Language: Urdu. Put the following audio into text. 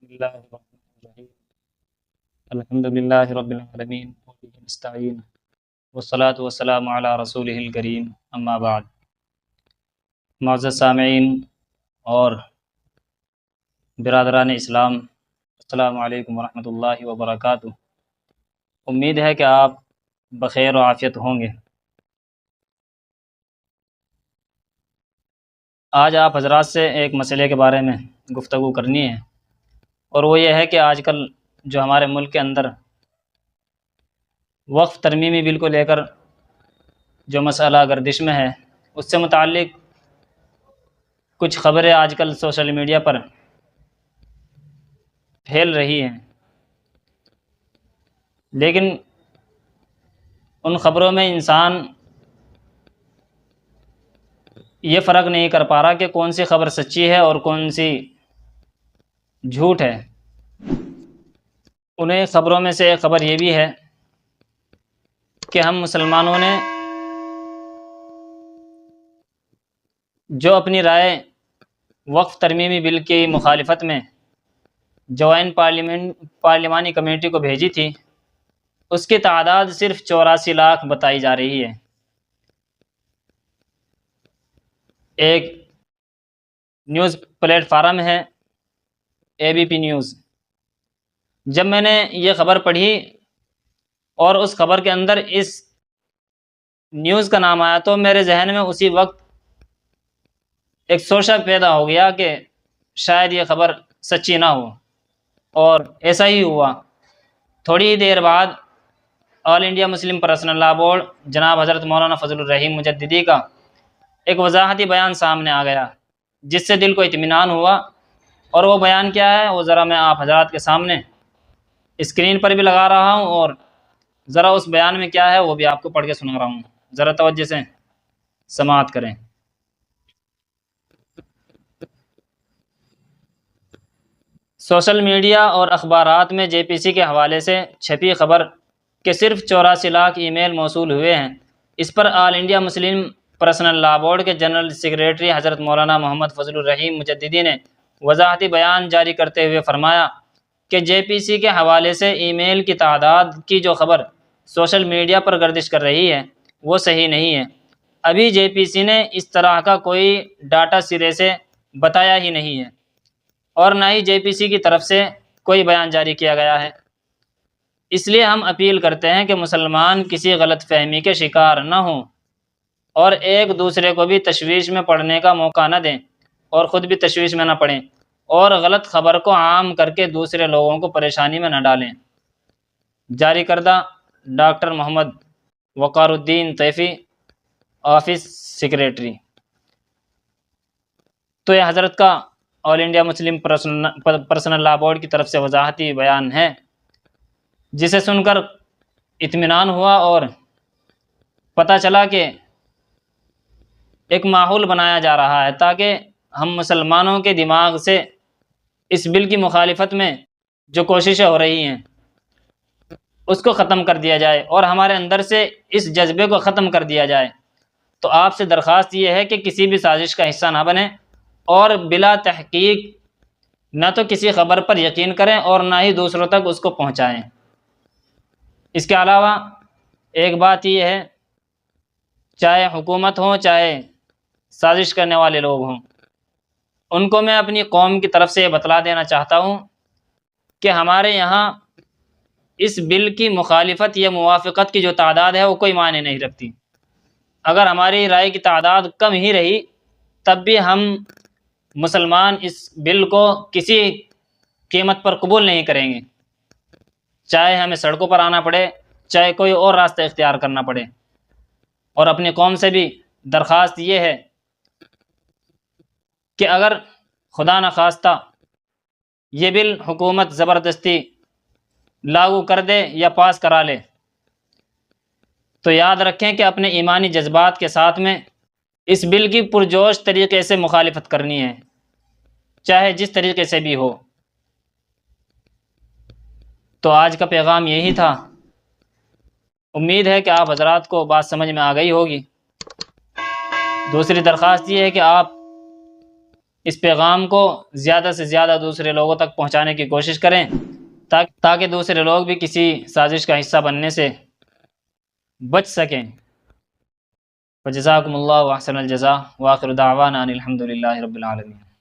اللہ الرحمن الرحیم الحمد للہ رب العالمین وبہ نستعین والصلاة والسلام علی رسولہ الکریم اما بعد۔ معزز سامعین اور برادران اسلام، السلام علیکم ورحمۃ اللہ وبرکاتہ۔ امید ہے کہ آپ بخیر و عافیت ہوں گے۔ آج آپ حضرات سے ایک مسئلے کے بارے میں گفتگو کرنی ہے، اور وہ یہ ہے کہ آج کل جو ہمارے ملک کے اندر وقف ترمیمی بل کو لے کر جو مسئلہ گردش میں ہے، اس سے متعلق کچھ خبریں آج کل سوشل میڈیا پر پھیل رہی ہیں، لیکن ان خبروں میں انسان یہ فرق نہیں کر پا رہا کہ کون سی خبر سچی ہے اور کون سی جھوٹ ہے۔ انہیں خبروں میں سے ایک خبر یہ بھی ہے کہ ہم مسلمانوں نے جو اپنی رائے وقف ترمیمی بل کی مخالفت میں جوائنٹ پارلیمانی کمیٹی کو بھیجی تھی، اس کی تعداد صرف 84 لاکھ بتائی جا رہی ہے۔ ایک نیوز پلیٹ فارم ہے ABP نیوز۔ جب میں نے یہ خبر پڑھی اور اس خبر کے اندر اس نیوز کا نام آیا تو میرے ذہن میں اسی وقت ایک شوشہ پیدا ہو گیا کہ شاید یہ خبر سچی نہ ہو، اور ایسا ہی ہوا۔ تھوڑی ہی دیر بعد all India Muslim personal law board جناب حضرت مولانا فضل الرحیم مجددی کا ایک وضاحتی بیان سامنے آ گیا، جس سے دل کو اطمینان ہوا۔ اور وہ بیان کیا ہے وہ ذرا میں آپ حضرات کے سامنے اسکرین پر بھی لگا رہا ہوں، اور ذرا اس بیان میں کیا ہے وہ بھی آپ کو پڑھ کے سنا رہا ہوں، ذرا توجہ سے سماعت کریں۔ سوشل میڈیا اور اخبارات میں JPC کے حوالے سے چھپی خبر کہ صرف 84 لاکھ ای میل موصول ہوئے ہیں، اس پر all India Muslim personal law board کے جنرل سیکریٹری حضرت مولانا محمد فضل الرحیم مجددی نے وضاحتی بیان جاری کرتے ہوئے فرمایا کہ JPC کے حوالے سے ای میل کی تعداد کی جو خبر سوشل میڈیا پر گردش کر رہی ہے وہ صحیح نہیں ہے۔ ابھی JPC نے اس طرح کا کوئی ڈاٹا سرے سے بتایا ہی نہیں ہے، اور نہ ہی JPC کی طرف سے کوئی بیان جاری کیا گیا ہے۔ اس لیے ہم اپیل کرتے ہیں کہ مسلمان کسی غلط فہمی کے شکار نہ ہوں اور ایک دوسرے کو بھی تشویش میں پڑنے کا موقع نہ دیں، اور خود بھی تشویش میں نہ پڑیں، اور غلط خبر کو عام کر کے دوسرے لوگوں کو پریشانی میں نہ ڈالیں۔ جاری کردہ ڈاکٹر محمد وقار الدین طیفی، آفس سیکریٹری۔ تو یہ حضرت کا all India Muslim personal law board کی طرف سے وضاحتی بیان ہے، جسے سن کر اطمینان ہوا اور پتہ چلا کہ ایک ماحول بنایا جا رہا ہے تاکہ ہم مسلمانوں کے دماغ سے اس بل کی مخالفت میں جو کوششیں ہو رہی ہیں اس کو ختم کر دیا جائے، اور ہمارے اندر سے اس جذبے کو ختم کر دیا جائے۔ تو آپ سے درخواست یہ ہے کہ کسی بھی سازش کا حصہ نہ بنیں، اور بلا تحقیق نہ تو کسی خبر پر یقین کریں اور نہ ہی دوسروں تک اس کو پہنچائیں۔ اس کے علاوہ ایک بات یہ ہے، چاہے حکومت ہو چاہے سازش کرنے والے لوگ ہوں، ان کو میں اپنی قوم کی طرف سے یہ بتلا دینا چاہتا ہوں کہ ہمارے یہاں اس بل کی مخالفت یا موافقت کی جو تعداد ہے وہ کوئی معنی نہیں رکھتی۔ اگر ہماری رائے کی تعداد کم ہی رہی تب بھی ہم مسلمان اس بل کو کسی قیمت پر قبول نہیں کریں گے، چاہے ہمیں سڑکوں پر آنا پڑے، چاہے کوئی اور راستہ اختیار کرنا پڑے۔ اور اپنی قوم سے بھی درخواست یہ ہے کہ اگر خدا نخواستہ یہ بل حکومت زبردستی لاگو کر دے یا پاس کرا لے تو یاد رکھیں کہ اپنے ایمانی جذبات کے ساتھ میں اس بل کی پرجوش طریقے سے مخالفت کرنی ہے، چاہے جس طریقے سے بھی ہو۔ تو آج کا پیغام یہی تھا۔ امید ہے کہ آپ حضرات کو بات سمجھ میں آ گئی ہوگی۔ دوسری درخواست یہ ہے کہ آپ اس پیغام کو زیادہ سے زیادہ دوسرے لوگوں تک پہنچانے کی کوشش کریں تاکہ دوسرے لوگ بھی کسی سازش کا حصہ بننے سے بچ سکیں۔ فجزاکم اللہ واحسن الجزاء، وآخر دعوانا ان الحمد للہ رب العالمین۔